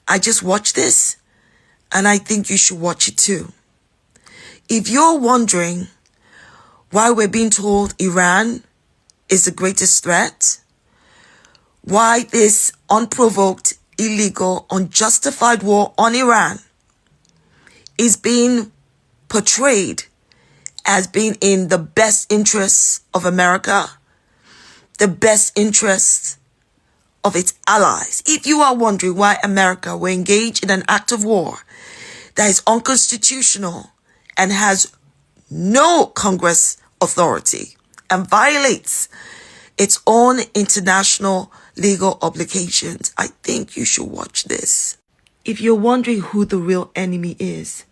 I just watched this, and I think you should watch it too. If you're wondering why we're being told Iran is the greatest threat, why this unprovoked, illegal, unjustified war on Iran is being portrayed as being in the best interests of America, the best interests of its allies. If you are wondering why America will engage in an act of war that is unconstitutional and has no Congress authority and violates its own international legal obligations, I think you should watch this. If you're wondering who the real enemy is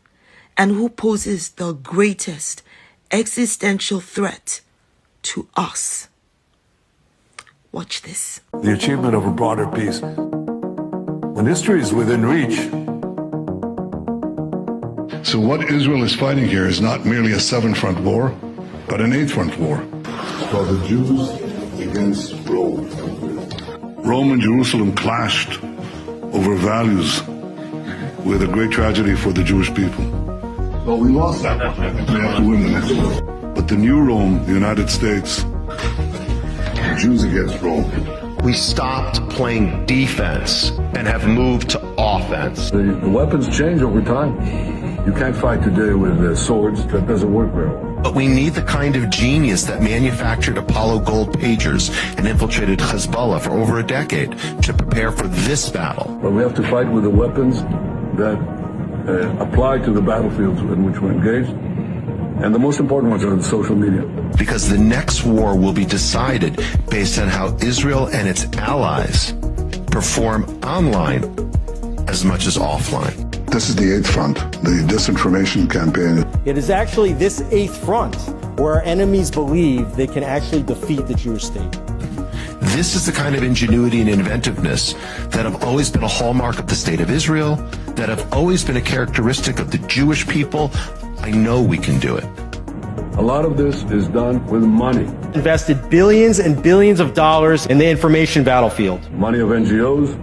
and who poses the greatest existential threat to us, watch this. The achievement of a broader peace. When history is within reach. So what Israel is fighting here is not merely a seven-front war, but an eight-front war. It's called the Jews against Rome. Rome and Jerusalem clashed over values with a great tragedy for the Jewish people. Well, we lost that one. We have to win the next one. But the new Rome, the United States, Jews against Rome. We stopped playing defense and have moved to offense. The weapons change over time. You can't fight today with swords. That doesn't work very well. But we need the kind of genius that manufactured Apollo gold pagers and infiltrated Hezbollah for over a decade to prepare for this battle. But we have to fight with the weapons that apply to the battlefields in which we're engaged. And the most important ones are the social media. Because the next war will be decided based on how Israel and its allies perform online as much as offline. This is the eighth front, the disinformation campaign. It is actually this eighth front where our enemies believe they can actually defeat the Jewish state. This is the kind of ingenuity and inventiveness that have always been a hallmark of the state of Israel, that have always been a characteristic of the Jewish people. I know we can do it. A lot of this is done with money. Invested billions and billions of dollars in the information battlefield. Money of NGOs,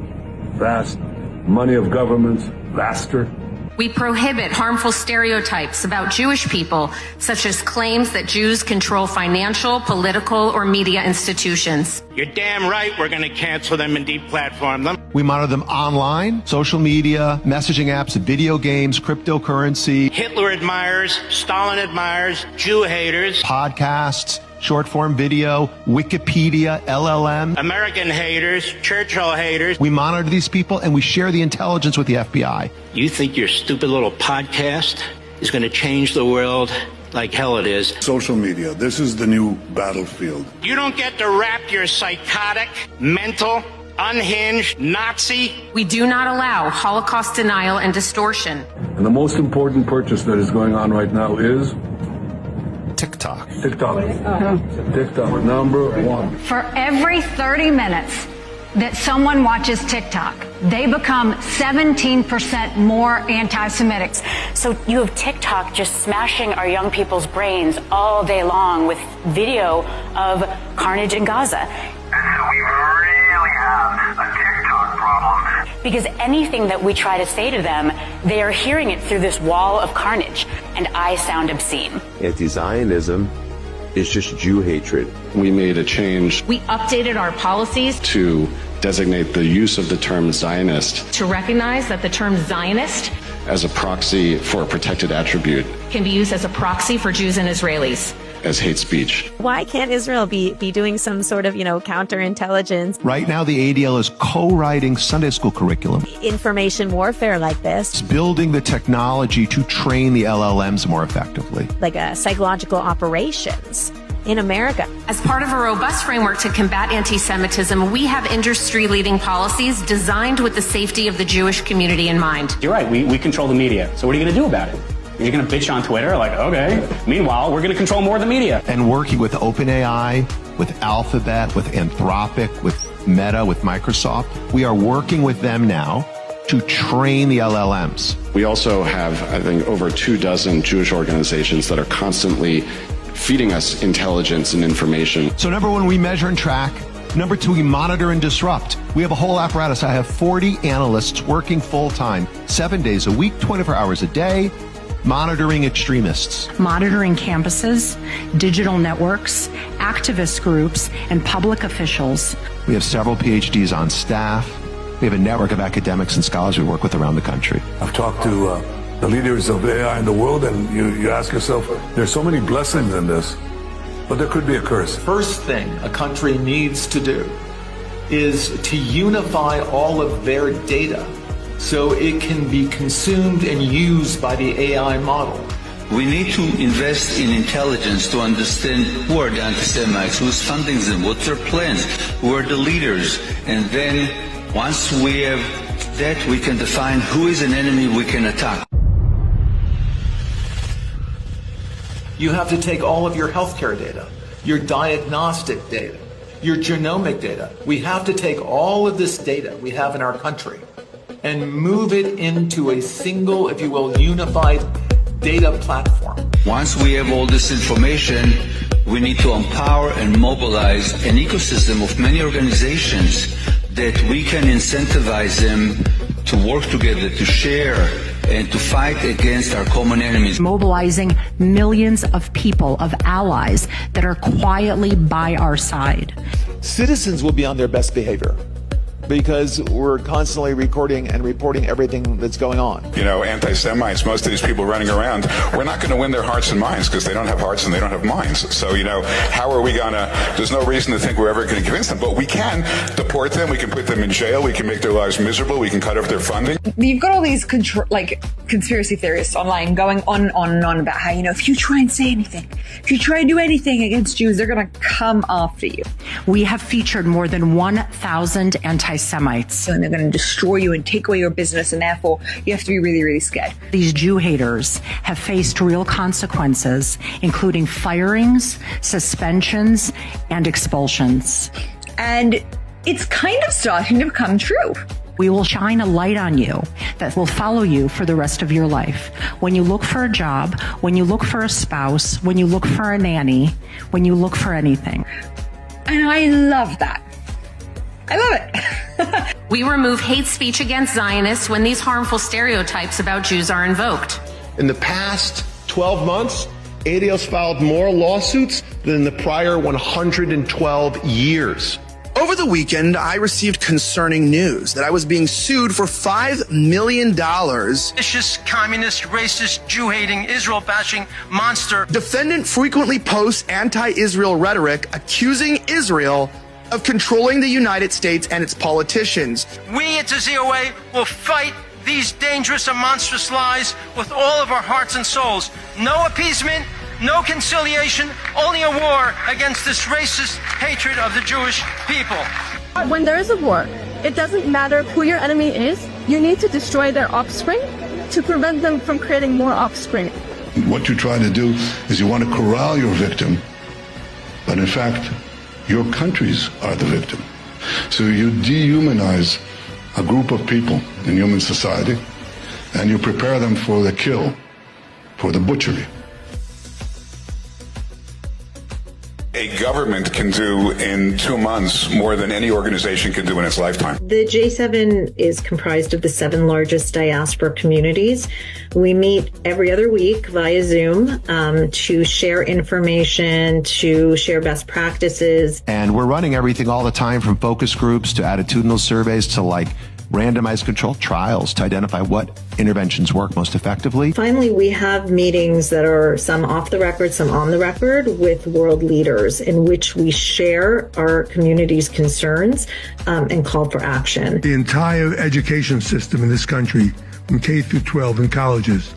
vast. Money of governments, vaster. We prohibit harmful stereotypes about Jewish people, such as claims that Jews control financial, political, or media institutions. You're damn right we're going to cancel them and deplatform them. We monitor them online, social media, messaging apps, video games, cryptocurrency, Hitler admirers, Stalin admirers, Jew haters, podcasts, short form video, Wikipedia, LLM. American haters, Churchill haters. We monitor these people and we share the intelligence with the FBI. You think your stupid little podcast is going to change the world? Like hell it is. Social media, this is the new battlefield. You don't get to wrap your psychotic, mental, unhinged Nazi. We do not allow Holocaust denial and distortion. And the most important purchase that is going on right now is TikTok. TikTok, number one. For every 30 minutes that someone watches TikTok, they become 17% more anti-Semitic. So you have TikTok just smashing our young people's brains all day long with video of carnage in Gaza. And so we really have a TikTok problem. Because anything that we try to say to them, they are hearing it through this wall of carnage. And I sound obscene. Anti-Zionism is just Jew hatred. We made a change. We updated our policies to designate the use of the term Zionist, to recognize that the term Zionist as a proxy for a protected attribute can be used as a proxy for Jews and Israelis as hate speech. Why can't Israel be doing some sort of, counterintelligence? Right now, the ADL is co-writing Sunday school curriculum. Information warfare like this. It's building the technology to train the LLMs more effectively. Like psychological operations in America. As part of a robust framework to combat anti-Semitism, we have industry-leading policies designed with the safety of the Jewish community in mind. You're right, we control the media. So what are you going to do about it? You're going to bitch on Twitter? Like, okay. Meanwhile, we're going to control more of the media. And working with OpenAI, with Alphabet, with Anthropic, with Meta, with Microsoft, we are working with them now to train the LLMs. We also have, I think, over 24 Jewish organizations that are constantly feeding us intelligence and information. So number one, we measure and track Number two, we monitor and disrupt. We have a whole apparatus. I have 40 analysts working full-time, 7 days a week, 24 hours a day, monitoring extremists. Monitoring campuses, digital networks, activist groups, and public officials. We have several PhDs on staff. We have a network of academics and scholars we work with around the country. I've talked to the leaders of AI in the world, and you ask yourself, there's so many blessings in this, but there could be a curse. First thing a country needs to do is to unify all of their data so it can be consumed and used by the AI model. We need to invest in intelligence to understand who are the anti-Semites, who's funding them, what's their plans, who are the leaders, and then once we have that, we can define who is an enemy we can attack. You have to take all of your healthcare data, your diagnostic data, your genomic data. We have to take all of this data we have in our country and move it into a single, if you will, unified data platform. Once we have all this information, we need to empower and mobilize an ecosystem of many organizations that we can incentivize them to work together, to share, and to fight against our common enemies. Mobilizing millions of people, of allies that are quietly by our side. Citizens will be on their best behavior because we're constantly recording and reporting everything that's going on. You know, anti-Semites, most of these people running around, we're not going to win their hearts and minds because they don't have hearts and they don't have minds. So, you know, how are we going to, there's no reason to think we're ever going to convince them, but we can deport them, we can put them in jail, we can make their lives miserable, we can cut off their funding. You've got all these conspiracy theorists online going on and on about how, you know, if you try and say anything, if you try and do anything against Jews, they're going to come after you. We have featured more than 1,000 anti-Semites. And they're going to destroy you and take away your business, and therefore you have to be really, really scared. These Jew haters have faced real consequences, including firings, suspensions, and expulsions. And it's kind of starting to become true. We will shine a light on you that will follow you for the rest of your life. When you look for a job, when you look for a spouse, when you look for a nanny, when you look for anything. And I love that. I love it. We remove hate speech against Zionists when these harmful stereotypes about Jews are invoked. In the past 12 months, ADO's filed more lawsuits than the prior 112 years. Over the weekend, I received concerning news that I was being sued for $5 million. Vicious, communist, racist, Jew-hating, Israel-bashing monster. Defendant frequently posts anti-Israel rhetoric accusing Israel of controlling the United States and its politicians. We at the ZOA will fight these dangerous and monstrous lies with all of our hearts and souls. No appeasement, no conciliation, only a war against this racist hatred of the Jewish people. When there is a war, it doesn't matter who your enemy is. You need to destroy their offspring to prevent them from creating more offspring. What you try to do is you want to corral your victim, but in fact, your countries are the victim. So you dehumanize a group of people in human society, and you prepare them for the kill, for the butchery. A government can do in 2 months more than any organization can do in its lifetime. The J7 is comprised of the 7 largest diaspora communities. We meet every other week via Zoom to share information, to share best practices. And we're running everything all the time from focus groups to attitudinal surveys to randomized controlled trials to identify what interventions work most effectively. Finally, we have meetings that are some off the record, some on the record with world leaders in which we share our community's concerns and call for action. The entire education system in this country, from K through 12 and colleges,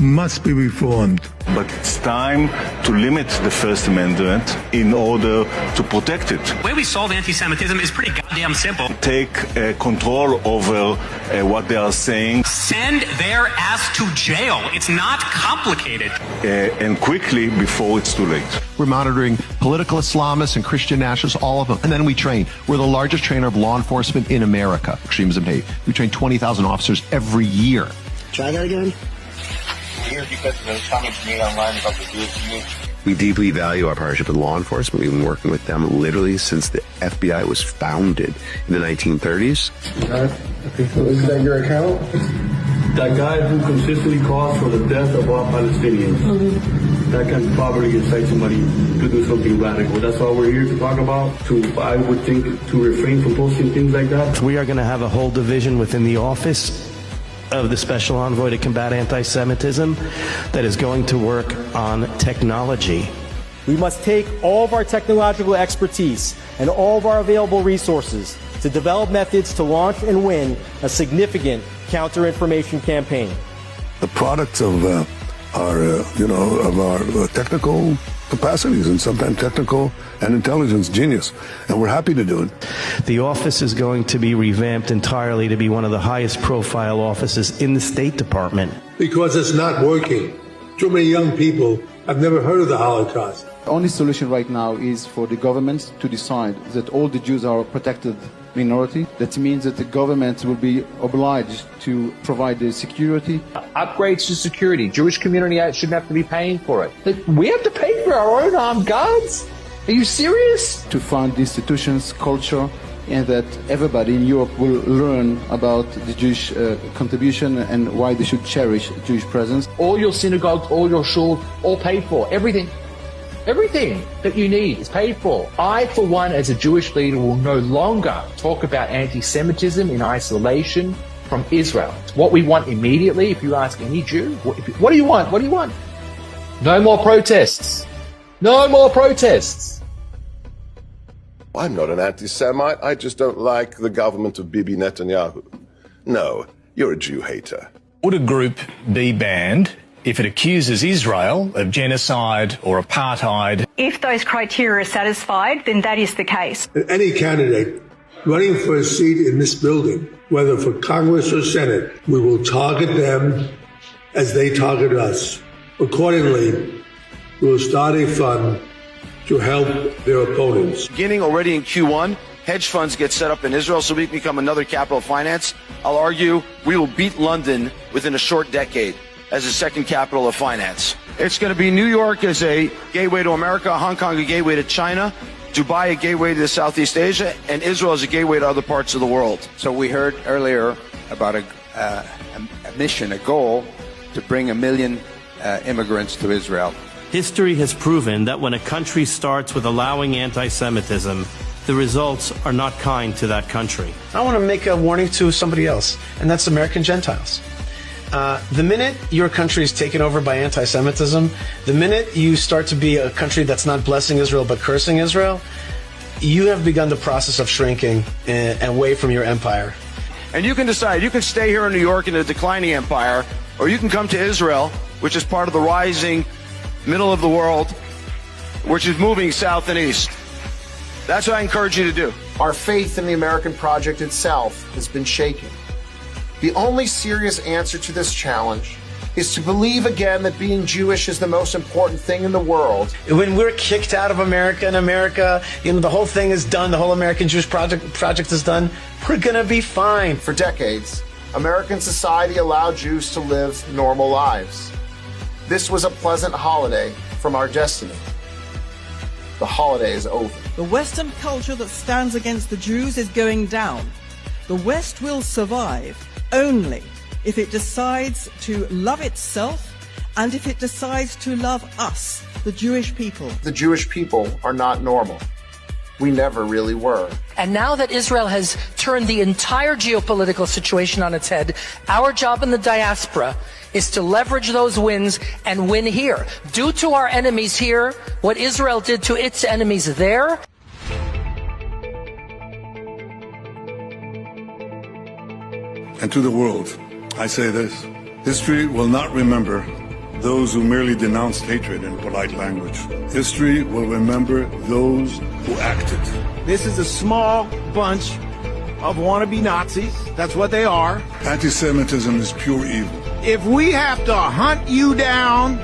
must be reformed. But it's time to limit the First Amendment in order to protect it. The way we solve anti-Semitism is pretty goddamn simple. Take control over what they are saying. Send their ass to jail. It's not complicated. And quickly before it's too late. We're monitoring political Islamists and Christian nationalists, all of them. And then we train. We're the largest trainer of law enforcement in America, extremism hate. We train 20,000 officers every year. Try that again. Here because of the comments made online about the Jewish community. We deeply value our partnership with law enforcement. We've been working with them literally since the FBI was founded in the 1930s. Is that your account? That guy who consistently calls for the death of all Palestinians, that can probably incite somebody to do something radical. That's all we're here to talk about, I would think, to refrain from posting things like that. We are going to have a whole division within the office of the Special Envoy to combat anti-Semitism that is going to work on technology. We must take all of our technological expertise and all of our available resources to develop methods to launch and win a significant counter-information campaign. The products of our technical capacities and sometimes technical and intelligence genius, and we're happy to do it. The office is going to be revamped entirely to be one of the highest profile offices in the State Department. Because it's not working. Too many young people have never heard of the Holocaust. The only solution right now is for the government to decide that all the Jews are a protected minority. That means that the government will be obliged to provide the security. Upgrades to security. Jewish community shouldn't have to be paying for it. We have to pay for our own armed guards? Are you serious? To fund the institutions, culture, and that everybody in Europe will learn about the Jewish contribution and why they should cherish Jewish presence. All your synagogues, all your shuls, all paid for. Everything. Everything that you need is paid for. I, for one, as a Jewish leader, will no longer talk about anti-Semitism in isolation from Israel. It's what we want immediately. If you ask any Jew, what do you want? What do you want? No more protests. No more protests. I'm not an anti-Semite. I just don't like the government of Bibi Netanyahu. No, you're a Jew hater. Would a group be banned if it accuses Israel of genocide or apartheid? If those criteria are satisfied, then that is the case. Any candidate running for a seat in this building, whether for Congress or Senate, we will target them as they target us. Accordingly, we will start a fund to help their opponents. Beginning already in Q1, hedge funds get set up in Israel so we can become another capital of finance. I'll argue we will beat London within a short decade as the second capital of finance. It's going to be New York as a gateway to America, Hong Kong a gateway to China, Dubai a gateway to Southeast Asia, and Israel as a gateway to other parts of the world. So we heard earlier about a mission, a goal to bring 1 million immigrants to Israel. History has proven that when a country starts with allowing anti-Semitism, the results are not kind to that country. I want to make a warning to somebody else, and that's American Gentiles. The minute your country is taken over by anti-Semitism, the minute you start to be a country that's not blessing Israel but cursing Israel, you have begun the process of shrinking away from your empire. And you can decide, you can stay here in New York in a declining empire, or you can come to Israel, which is part of the rising middle of the world, which is moving south and east. That's what I encourage you to do. Our faith in the American project itself has been shaken. The only serious answer to this challenge is to believe again that being Jewish is the most important thing in the world. When we're kicked out of America and America, the whole thing is done, the whole American Jewish project is done, we're going to be fine. For decades, American society allowed Jews to live normal lives. This was a pleasant holiday from our destiny. The holiday is over. The Western culture that stands against the Jews is going down. The West will survive only if it decides to love itself and if it decides to love us, the Jewish people. The Jewish people are not normal. We never really were. And now that Israel has turned the entire geopolitical situation on its head, our job in the diaspora is to leverage those wins and win here. Do to our enemies here what Israel did to its enemies there. And to the world, I say this: history will not remember those who merely denounced hatred in polite language. History will remember those who acted. This is a small bunch of wannabe Nazis. That's what they are. Anti-Semitism is pure evil. If we have to hunt you down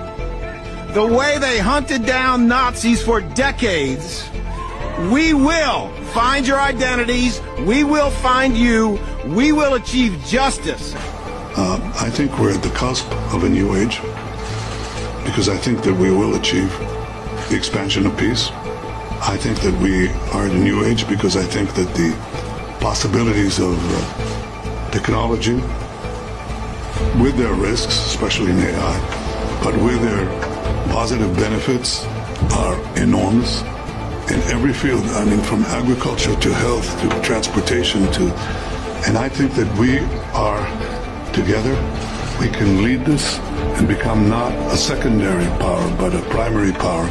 the way they hunted down Nazis for decades, we will find your identities. We will find you. We will achieve justice. I think we're at the cusp of a new age, because I think that we will achieve the expansion of peace. I think that we are in a new age because I think that the possibilities of technology, with their risks, especially in AI, but with their positive benefits, are enormous in every field. I mean, from agriculture to health to transportation and I think that we are together. We can lead this and become not a secondary power, but a primary power.